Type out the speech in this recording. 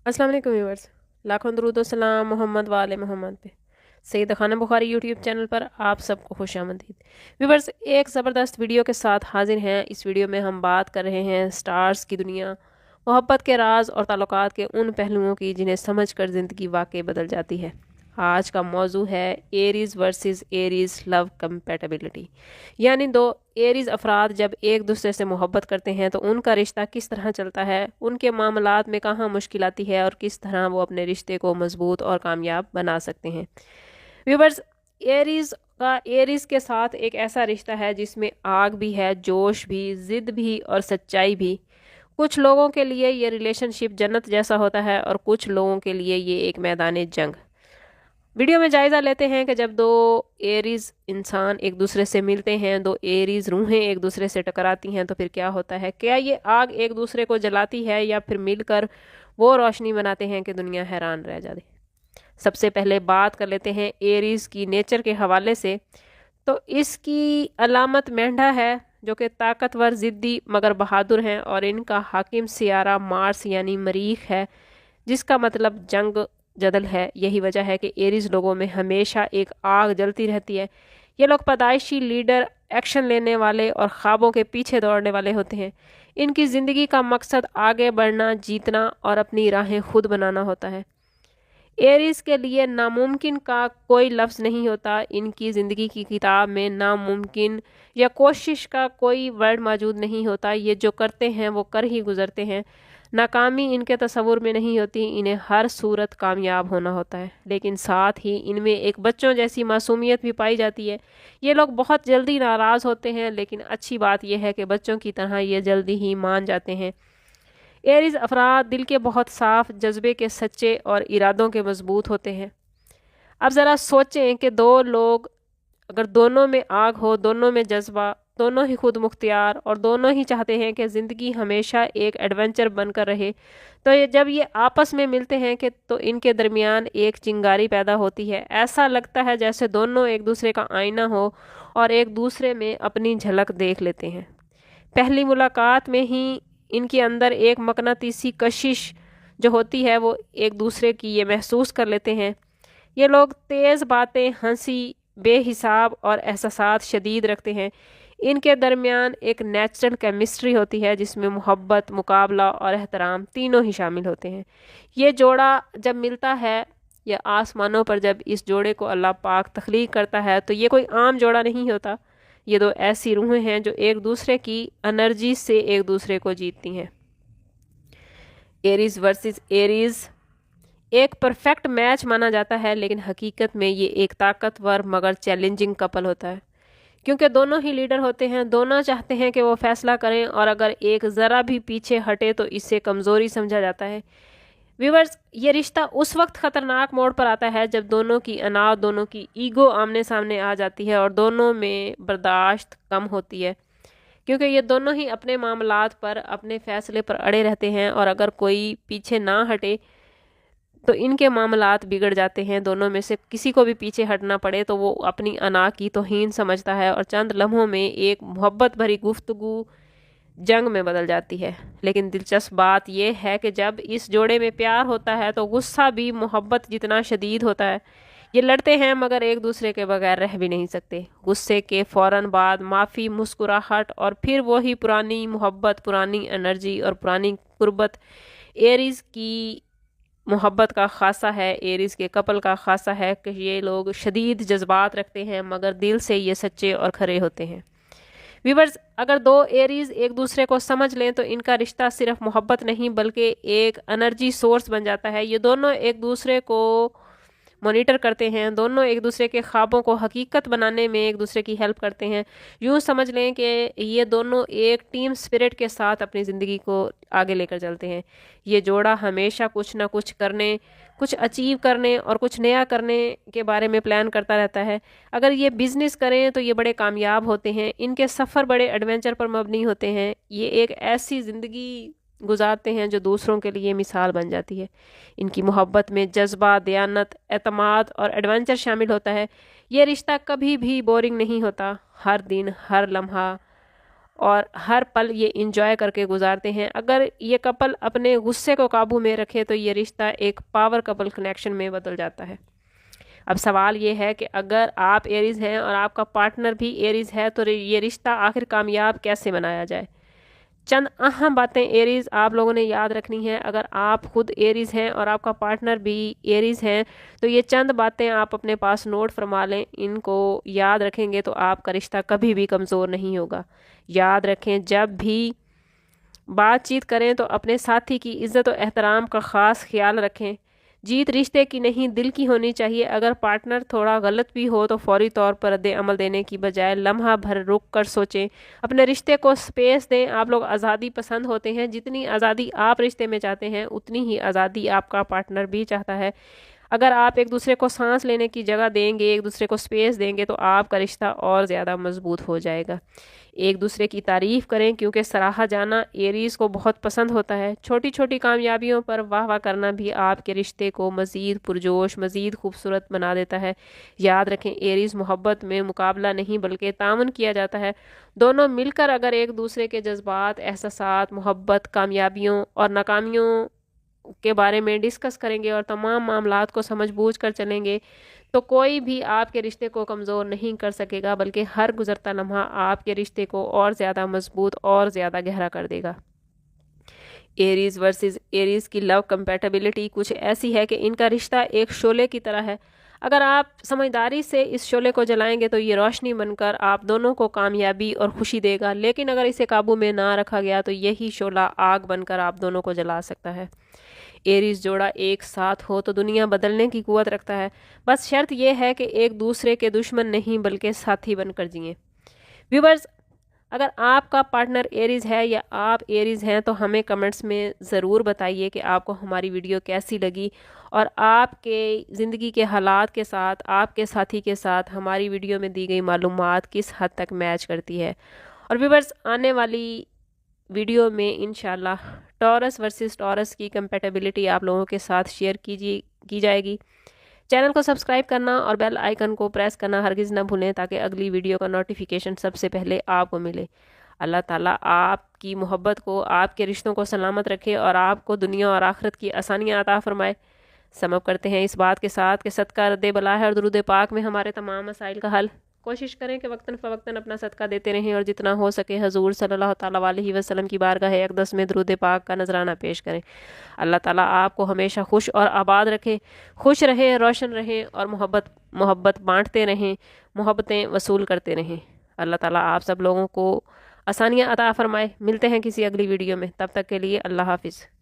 अस्सलाम वालेकुम व्यूअर्स, लाखों दरूद व सलाम मोहम्मद वाले मोहम्मद पे। सैयद खाना बुखारी यूट्यूब चैनल पर आप सबको खुश आमदीद। व्यूअर्स, एक ज़बरदस्त वीडियो के साथ हाजिर हैं। इस वीडियो में हम बात कर रहे हैं स्टार्स की दुनिया, मोहब्बत के राज और ताल्लुकात के उन पहलुओं की जिन्हें समझ कर ज़िंदगी वाकई बदल जाती है। आज का मौजू है Aries versus Aries love compatibility, यानी दो एरीज़ अफराद जब एक दूसरे से मोहब्बत करते हैं तो उनका रिश्ता किस तरह चलता है, उनके मामलात में कहाँ मुश्किल आती है और किस तरह वो अपने रिश्ते को मजबूत और कामयाब बना सकते हैं। व्यूवर्स, एरीज़ के साथ एक ऐसा रिश्ता है जिसमें आग भी है, जोश भी, ज़िद भी और सच्चाई भी। कुछ लोगों के लिए ये रिलेशनशिप जन्नत जैसा होता है और कुछ लोगों के लिए ये एक मैदान जंग। वीडियो में जायज़ा लेते हैं कि जब दो एरीज इंसान एक दूसरे से मिलते हैं, दो एरीज रूहें एक दूसरे से टकराती हैं, तो फिर क्या होता है। क्या ये आग एक दूसरे को जलाती है या फिर मिलकर वो रोशनी बनाते हैं कि दुनिया हैरान रह जाए। सबसे पहले बात कर लेते हैं एरीज की नेचर के हवाले से। तो इसकी अलामत मेंढा है, जो कि ताकतवर, ज़िद्दी मगर बहादुर हैं, और इनका हाकिम सियारा मार्स यानी मरीख है, जिसका मतलब जंग जदल है। यही वजह है कि एरीज लोगों में हमेशा एक आग जलती रहती है। ये लोग पैदाइशी लीडर, एक्शन लेने वाले और ख्वाबों के पीछे दौड़ने वाले होते हैं। इनकी ज़िंदगी का मकसद आगे बढ़ना, जीतना और अपनी राहें खुद बनाना होता है। एरीज के लिए नामुमकिन का कोई लफ्ज़ नहीं होता। इनकी ज़िंदगी की किताब में नामुमकिन या कोशिश का कोई वर्ड मौजूद नहीं होता। ये जो करते हैं वो कर ही गुजरते हैं। नाकामी इनके तस्वुर में नहीं होती, इन्हें हर सूरत कामयाब होना होता है। लेकिन साथ ही इनमें एक बच्चों जैसी मासूमियत भी पाई जाती है। ये लोग बहुत जल्दी नाराज़ होते हैं, लेकिन अच्छी बात यह है कि बच्चों की तरह ये जल्दी ही मान जाते हैं। एरीज अफराद दिल के बहुत साफ, जज्बे के सच्चे और इरादों के मजबूत होते हैं। अब ज़रा सोचें कि दो लोग, अगर दोनों में आग हो, दोनों में जज्बा, दोनों ही खुद मुख्तियार और दोनों ही चाहते हैं कि ज़िंदगी हमेशा एक एडवेंचर बनकर रहे, तो जब ये आपस में मिलते हैं कि तो इनके दरमियान एक चिंगारी पैदा होती है। ऐसा लगता है जैसे दोनों एक दूसरे का आईना हो और एक दूसरे में अपनी झलक देख लेते हैं। पहली मुलाकात में ही इनके अंदर एक मकनातीसी कशिश जो होती है वो एक दूसरे की ये महसूस कर लेते हैं। ये लोग तेज़ बातें, हंसी, बेहिसाब और एहसासात शदीद रखते हैं। इनके दरमियान एक नेचुरल केमिस्ट्री होती है जिसमें मोहब्बत, मुकाबला और एहतराम तीनों ही शामिल होते हैं। ये जोड़ा जब मिलता है या आसमानों पर जब इस जोड़े को अल्लाह पाक तख्लीक करता है, तो ये कोई आम जोड़ा नहीं होता। ये दो ऐसी रूहें हैं जो एक दूसरे की एनर्जी से एक दूसरे को जीतती हैं। एरीज वर्सेस एरीज एक परफेक्ट मैच माना जाता है, लेकिन हकीकत में ये एक ताकतवर मगर चैलेंजिंग कपल होता है, क्योंकि दोनों ही लीडर होते हैं। दोनों चाहते हैं कि वो फैसला करें, और अगर एक ज़रा भी पीछे हटे तो इसे कमज़ोरी समझा जाता है। व्यूवर्स, ये रिश्ता उस वक्त ख़तरनाक मोड़ पर आता है जब दोनों की अना, दोनों की ईगो आमने सामने आ जाती है और दोनों में बर्दाश्त कम होती है, क्योंकि ये दोनों ही अपने मामलात पर, अपने फ़ैसले पर अड़े रहते हैं, और अगर कोई पीछे ना हटे तो इनके मामलात बिगड़ जाते हैं। दोनों में से किसी को भी पीछे हटना पड़े तो वो अपनी अना की तौहीन समझता है और चंद लम्हों में एक मोहब्बत भरी गुफ्तगू जंग में बदल जाती है। लेकिन दिलचस्प बात यह है कि जब इस जोड़े में प्यार होता है तो गुस्सा भी मोहब्बत जितना शदीद होता है। ये लड़ते हैं मगर एक दूसरे के बगैर रह भी नहीं सकते। गुस्से के फ़ौरन बाद माफ़ी, मुस्कुराहट और फिर वही पुरानी मोहब्बत, पुरानी एनर्जी और पुरानी कुर्बत। एरीज़ की मोहब्बत का खासा है, एरीज़ के कपल का खासा है कि ये लोग शदीद जज्बात रखते हैं मगर दिल से ये सच्चे और खरे होते हैं। व्यूवर्स, अगर दो एरीज एक दूसरे को समझ लें तो इनका रिश्ता सिर्फ मोहब्बत नहीं बल्कि एक एनर्जी सोर्स बन जाता है। ये दोनों एक दूसरे को मॉनिटर करते हैं, दोनों एक दूसरे के ख्वाबों को हकीकत बनाने में एक दूसरे की हेल्प करते हैं। यूँ समझ लें कि ये दोनों एक टीम स्पिरिट के साथ अपनी ज़िंदगी को आगे लेकर चलते हैं। ये जोड़ा हमेशा कुछ ना कुछ करने, कुछ अचीव करने और कुछ नया करने के बारे में प्लान करता रहता है। अगर ये बिज़नेस करें तो ये बड़े कामयाब होते हैं। इनके सफ़र बड़े एडवेंचर पर मबनी होते हैं। ये एक ऐसी ज़िंदगी गुजारते हैं जो दूसरों के लिए मिसाल बन जाती है। इनकी मोहब्बत में जज्बा, दयानत, एतमाद और एडवेंचर शामिल होता है। ये रिश्ता कभी भी बोरिंग नहीं होता। हर दिन, हर लम्हा اور ہر پل یہ انجوائے کر کے گزارتے ہیں۔ اگر یہ کپل اپنے غصے کو قابو میں رکھے تو یہ رشتہ ایک پاور کپل کنیکشن میں بدل جاتا ہے۔ اب سوال یہ ہے کہ اگر آپ ایریز ہیں اور آپ کا پارٹنر بھی ایریز ہے تو یہ رشتہ آخر کامیاب کیسے بنایا جائے؟ چند اہم باتیں ایریز آپ لوگوں نے یاد رکھنی ہیں۔ اگر آپ خود ایریز ہیں اور آپ کا پارٹنر بھی ایریز ہیں تو یہ چند باتیں آپ اپنے پاس نوٹ فرما لیں، ان کو یاد رکھیں گے تو آپ کا رشتہ کبھی بھی کمزور نہیں ہوگا۔ یاد رکھیں، جب بھی بات چیت کریں تو اپنے ساتھی کی عزت و احترام کا خاص خیال رکھیں۔ جیت رشتے کی نہیں دل کی ہونی چاہیے۔ اگر پارٹنر تھوڑا غلط بھی ہو تو فوری طور پر رد عمل دینے کی بجائے لمحہ بھر رک کر سوچیں، اپنے رشتے کو سپیس دیں۔ آپ لوگ آزادی پسند ہوتے ہیں، جتنی آزادی آپ رشتے میں چاہتے ہیں اتنی ہی آزادی آپ کا پارٹنر بھی چاہتا ہے۔ اگر آپ ایک دوسرے کو سانس لینے کی جگہ دیں گے، ایک دوسرے کو سپیس دیں گے تو آپ کا رشتہ اور زیادہ مضبوط ہو جائے گا۔ ایک دوسرے کی تعریف کریں کیونکہ سراہا جانا ایریز کو بہت پسند ہوتا ہے۔ چھوٹی چھوٹی کامیابیوں پر واہ واہ کرنا بھی آپ کے رشتے کو مزید پرجوش، مزید خوبصورت بنا دیتا ہے۔ یاد رکھیں، ایریز محبت میں مقابلہ نہیں بلکہ تعاون کیا جاتا ہے۔ دونوں مل کر اگر ایک دوسرے کے جذبات، احساسات، محبت، کامیابیوں اور ناکامیوں کے بارے میں ڈسکس کریں گے اور تمام معاملات کو سمجھ بوجھ کر چلیں گے تو کوئی بھی آپ کے رشتے کو کمزور نہیں کر سکے گا، بلکہ ہر گزرتا لمحہ آپ کے رشتے کو اور زیادہ مضبوط اور زیادہ گہرا کر دے گا۔ ایریز ورسز ایریز کی لو کمپیٹیبلٹی کچھ ایسی ہے کہ ان کا رشتہ ایک شعلے کی طرح ہے۔ اگر آپ سمجھداری سے اس شعلے کو جلائیں گے تو یہ روشنی بن کر آپ دونوں کو کامیابی اور خوشی دے گا، لیکن اگر اسے قابو میں نہ رکھا گیا تو یہی شعلہ آگ بن کر آپ دونوں کو جلا سکتا ہے۔ ایریز جوڑا ایک ساتھ ہو تو دنیا بدلنے کی قوت رکھتا ہے، بس شرط یہ ہے کہ ایک دوسرے کے دشمن نہیں بلکہ ساتھی بن کر جئیں۔ ویورز، اگر آپ کا پارٹنر ایریز ہے یا آپ ایریز ہیں تو ہمیں کمنٹس میں ضرور بتائیے کہ آپ کو ہماری ویڈیو کیسی لگی اور آپ کے زندگی کے حالات کے ساتھ، آپ کے ساتھی کے ساتھ ہماری ویڈیو میں دی گئی معلومات کس حد تک میچ کرتی ہے۔ اور ویورز، آنے والی ویڈیو میں انشاءاللہ ٹورس ورسز ٹورس کی کمپیٹیبلٹی آپ لوگوں کے ساتھ شیئر کی جائے گی۔ چینل کو سبسکرائب کرنا اور بیل آئیکن کو پریس کرنا ہرگز نہ بھولیں تاکہ اگلی ویڈیو کا نوٹیفیکیشن سب سے پہلے آپ کو ملے۔ اللہ تعالیٰ آپ کی محبت کو، آپ کے رشتوں کو سلامت رکھے اور آپ کو دنیا اور آخرت کی آسانیاں عطا فرمائے۔ سمپ کرتے ہیں اس بات کے ساتھ کہ صدقہ رد بلا ہے اور درود پاک میں ہمارے تمام مسائل کا حل۔ کوشش کریں کہ وقتاً فوقتاً اپنا صدقہ دیتے رہیں اور جتنا ہو سکے حضور صلی اللہ تعالیٰ علیہ وسلم کی بارگاہ اقدس میں درود پاک کا نذرانہ پیش کریں۔ اللہ تعالیٰ آپ کو ہمیشہ خوش اور آباد رکھے، خوش رہیں، روشن رہیں اور محبت بانٹتے رہیں، محبتیں وصول کرتے رہیں۔ اللہ تعالیٰ آپ سب لوگوں کو آسانیاں عطا فرمائے۔ ملتے ہیں کسی اگلی ویڈیو میں، تب تک کے لیے اللہ حافظ۔